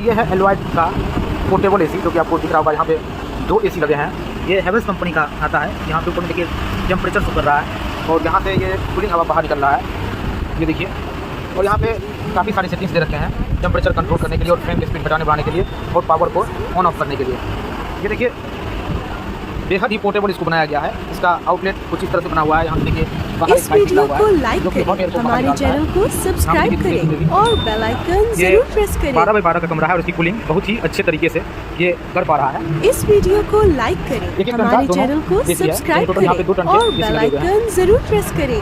ये है एलवाइड का पोर्टेबल एसी, जो कि आपको दिख रहा होगा। यहाँ पे 2 एसी लगे हैं। ये हेवल्स कंपनी का आता है। यहाँ पे ऊपर में देखिए टेम्परेचर शो कर रहा है और यहाँ से ये कूलिंग हवा बाहर निकल रहा है, ये देखिए। और यहाँ पे काफ़ी सारे सेटिंग्स दे रखे हैं टेम्परेचर कंट्रोल करने के लिए और फैन की स्पीड घटाने बढ़ाने के लिए और पावर को ऑन ऑफ करने के लिए। ये देखिए बेहद ही पोर्टेबल इसको बनाया गया है। इसका आउटलेट कुछ इस तरह से बना हुआ है। यहाँ देखिए इस वीडियो को लाइक करें, हमारे चैनल को सब्सक्राइब करें और बेल आइकन जरूर प्रेस करें। 12 बाई 12 का कमरा है और इसकी कूलिंग बहुत ही अच्छे तरीके से ये कर पा रहा है। इस वीडियो को लाइक करें, हमारे चैनल को सब्सक्राइब करें और बेल आइकन जरूर प्रेस करें।